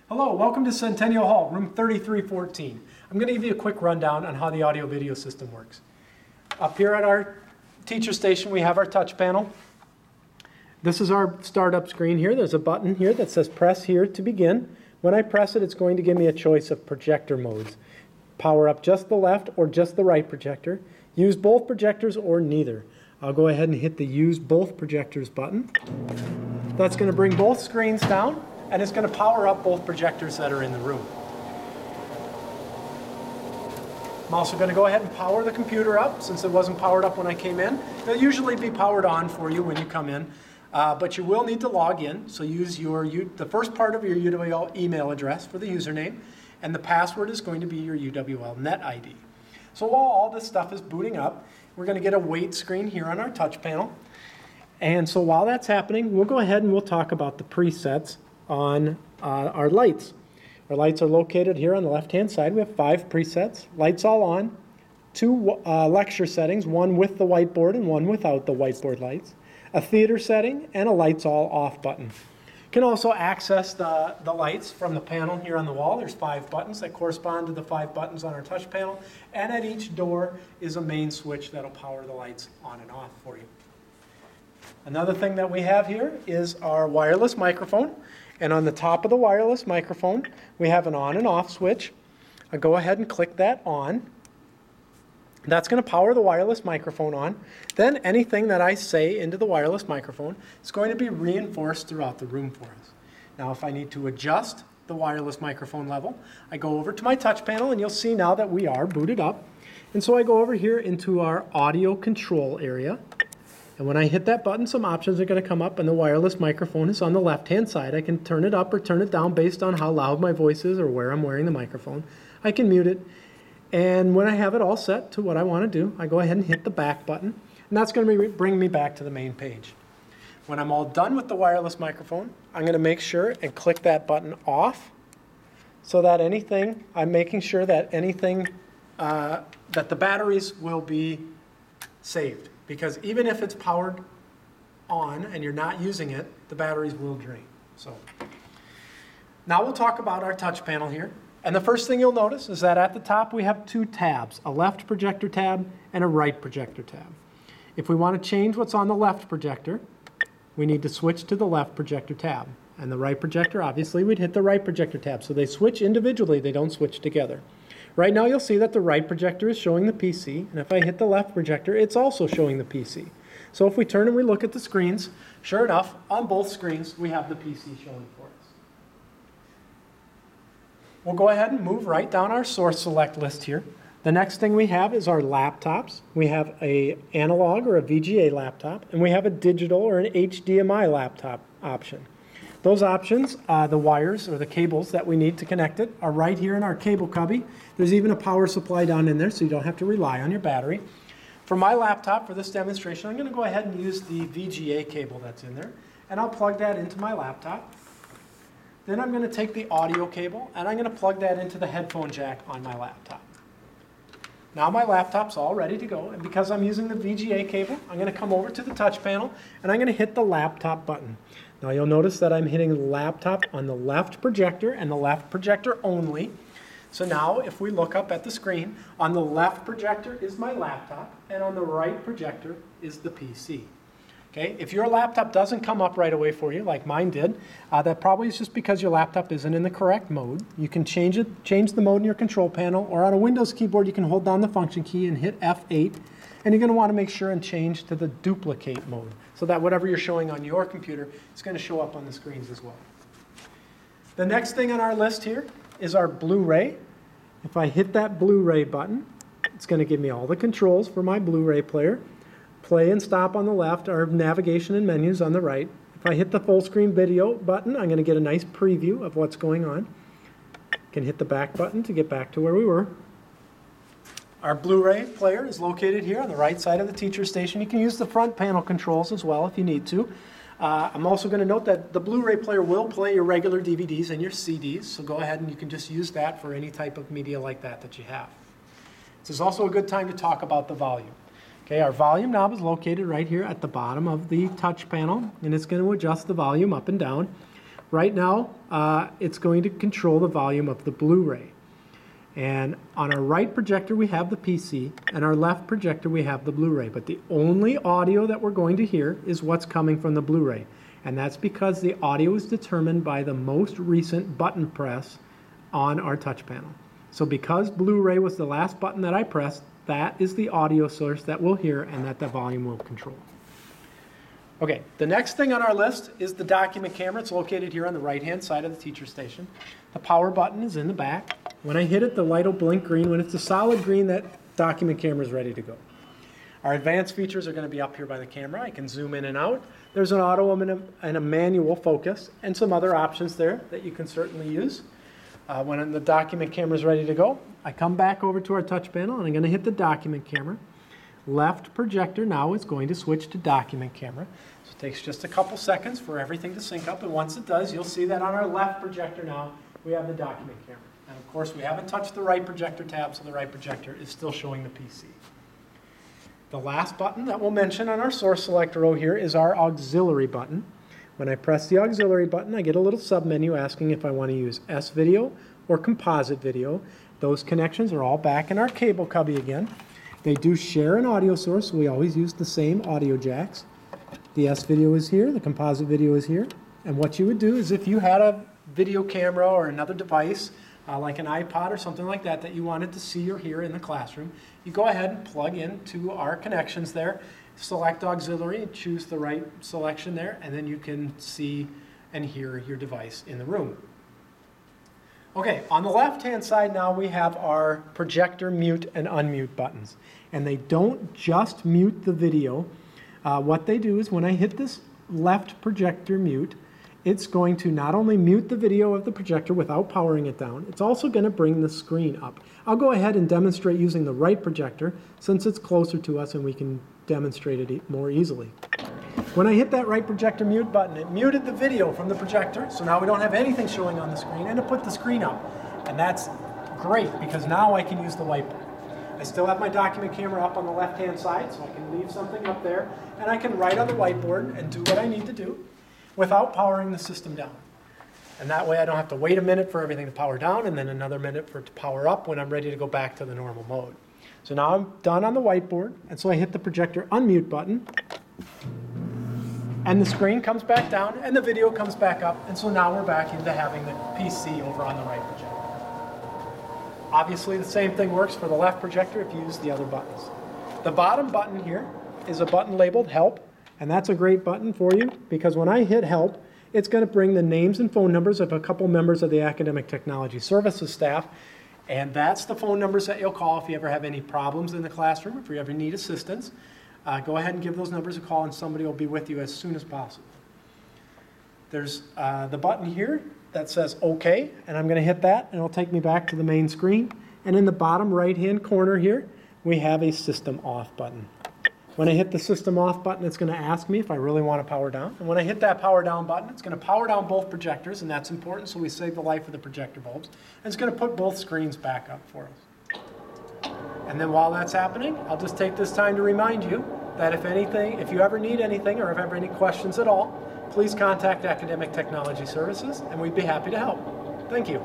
Hello, welcome to Centennial Hall, room 3314. I'm going to give you a quick rundown on how the audio-video system works. Up here at our teacher station, we have our touch panel. This is our startup screen here. There's a button here that says press here to begin. When I press it, it's going to give me a choice of projector modes. Power up just the left or just the right projector. Use both projectors or neither. I'll go ahead and hit the use both projectors button. That's going to bring both screens down, and it's going to power up both projectors that are in the room. I'm also going to go ahead and power the computer up since it wasn't powered up when I came in. It'll usually be powered on for you when you come in, but you will need to log in. So use the first part of your UWL email address for the username, and the password is going to be your UWL net ID. So while all this stuff is booting up, we're going to get a wait screen here on our touch panel. And so while that's happening, we'll go ahead and we'll talk about the presets on our lights. Our lights are located here on the left-hand side. We have 5 presets, lights all on, 2 lecture settings, one with the whiteboard and one without the whiteboard lights, a theater setting, and a lights all off button. You can also access the lights from the panel here on the wall. There's 5 buttons that correspond to the 5 buttons on our touch panel, and at each door is a main switch that'll power the lights on and off for you. Another thing that we have here is our wireless microphone. And on the top of the wireless microphone, we have an on and off switch. I'll go ahead and click that on. That's going to power the wireless microphone on. Then anything that I say into the wireless microphone is going to be reinforced throughout the room for us. Now, if I need to adjust the wireless microphone level, I go over to my touch panel, and you'll see now that we are booted up. And so I go over here into our audio control area. And when I hit that button, some options are going to come up, and the wireless microphone is on the left-hand side. I can turn it up or turn it down based on how loud my voice is or where I'm wearing the microphone. I can mute it. And when I have it all set to what I want to do, I go ahead and hit the back button, and that's going to bring me back to the main page. When I'm all done with the wireless microphone, I'm going to make sure and click that button off so that I'm making sure that that the batteries will be saved. Because even if it's powered on and you're not using it, the batteries will drain. So now we'll talk about our touch panel here. And the first thing you'll notice is that at the top we have 2 tabs, a left projector tab and a right projector tab. If we want to change what's on the left projector, we need to switch to the left projector tab. And the right projector, obviously, we'd hit the right projector tab. So they switch individually, they don't switch together. Right now you'll see that the right projector is showing the PC, and if I hit the left projector, it's also showing the PC. So if we turn and we look at the screens, sure enough, on both screens we have the PC showing for us. We'll go ahead and move right down our source select list here. The next thing we have is our laptops. We have an analog or a VGA laptop, and we have a digital or an HDMI laptop option. Those options, the wires or the cables that we need to connect it, are right here in our cable cubby. There's even a power supply down in there, so you don't have to rely on your battery. For my laptop, for this demonstration, I'm going to go ahead and use the VGA cable that's in there, and I'll plug that into my laptop. Then I'm going to take the audio cable, and I'm going to plug that into the headphone jack on my laptop. Now my laptop's all ready to go, and because I'm using the VGA cable, I'm going to come over to the touch panel, and I'm going to hit the laptop button. Now you'll notice that I'm hitting laptop on the left projector and the left projector only. So now if we look up at the screen, on the left projector is my laptop, and on the right projector is the PC. Okay? If your laptop doesn't come up right away for you, like mine did, that probably is just because your laptop isn't in the correct mode. You can change the mode in your control panel, or on a Windows keyboard you can hold down the function key and hit F8, and you're going to want to make sure and change to the duplicate mode, so that whatever you're showing on your computer is going to show up on the screens as well. The next thing on our list here is our Blu-ray. If I hit that Blu-ray button, it's going to give me all the controls for my Blu-ray player. Play and stop on the left, our navigation and menus on the right. If I hit the full screen video button, I'm going to get a nice preview of what's going on. I can hit the back button to get back to where we were. Our Blu-ray player is located here on the right side of the teacher station. You can use the front panel controls as well if you need to. I'm also going to note that the Blu-ray player will play your regular DVDs and your CDs, so go ahead and you can just use that for any type of media like that you have. This is also a good time to talk about the volume. Okay, our volume knob is located right here at the bottom of the touch panel, and it's going to adjust the volume up and down. Right now, it's going to control the volume of the Blu-ray. And on our right projector, we have the PC, and our left projector, we have the Blu-ray. But the only audio that we're going to hear is what's coming from the Blu-ray. And that's because the audio is determined by the most recent button press on our touch panel. So because Blu-ray was the last button that I pressed, that is the audio source that we'll hear and that the volume will control. Okay, the next thing on our list is the document camera. It's located here on the right-hand side of the teacher station. The power button is in the back. When I hit it, the light will blink green. When it's a solid green, that document camera is ready to go. Our advanced features are going to be up here by the camera. I can zoom in and out. There's an auto and a manual focus and some other options there that you can certainly use. When the document camera is ready to go, I come back over to our touch panel and I'm going to hit the document camera. Left projector now is going to switch to document camera. So it takes just a couple seconds for everything to sync up, and once it does, you'll see that on our left projector now, we have the document camera. And of course, we haven't touched the right projector tab, so the right projector is still showing the PC. The last button that we'll mention on our source selector row here is our auxiliary button. When I press the auxiliary button, I get a little sub-menu asking if I want to use S-video or composite video. Those connections are all back in our cable cubby again. They do share an audio source, so we always use the same audio jacks. The S-video is here, the composite video is here. And what you would do is if you had a video camera or another device, like an iPod or something like that, that you wanted to see or hear in the classroom, you go ahead and plug into our connections there, select auxiliary, choose the right selection there, and then you can see and hear your device in the room. Okay, on the left-hand side now we have our projector mute and unmute buttons. And they don't just mute the video. What they do is when I hit this left projector mute, it's going to not only mute the video of the projector without powering it down, it's also going to bring the screen up. I'll go ahead and demonstrate using the right projector since it's closer to us and we can demonstrate it more easily. When I hit that right projector mute button, it muted the video from the projector, so now we don't have anything showing on the screen, and it put the screen up. And that's great because now I can use the whiteboard. I still have my document camera up on the left-hand side, so I can leave something up there, and I can write on the whiteboard and do what I need to do without powering the system down. And that way I don't have to wait a minute for everything to power down and then another minute for it to power up when I'm ready to go back to the normal mode. So now I'm done on the whiteboard, and so I hit the projector unmute button, and the screen comes back down and the video comes back up, and so now we're back into having the PC over on the right projector. Obviously the same thing works for the left projector if you use the other buttons. The bottom button here is a button labeled Help, and that's a great button for you because when I hit Help, it's going to bring the names and phone numbers of a couple members of the Academic Technology Services staff, and that's the phone numbers that you'll call if you ever have any problems in the classroom, if you ever need assistance. Go ahead and give those numbers a call and somebody will be with you as soon as possible. There's the button here that says OK, and I'm going to hit that and it'll take me back to the main screen. And in the bottom right-hand corner here, we have a System Off button. When I hit the System Off button, it's going to ask me if I really want to power down. And when I hit that Power Down button, it's going to power down both projectors, and that's important so we save the life of the projector bulbs. And it's going to put both screens back up for us. And then while that's happening, I'll just take this time to remind you that if you ever need anything or if ever any questions at all, please contact Academic Technology Services and we'd be happy to help. Thank you.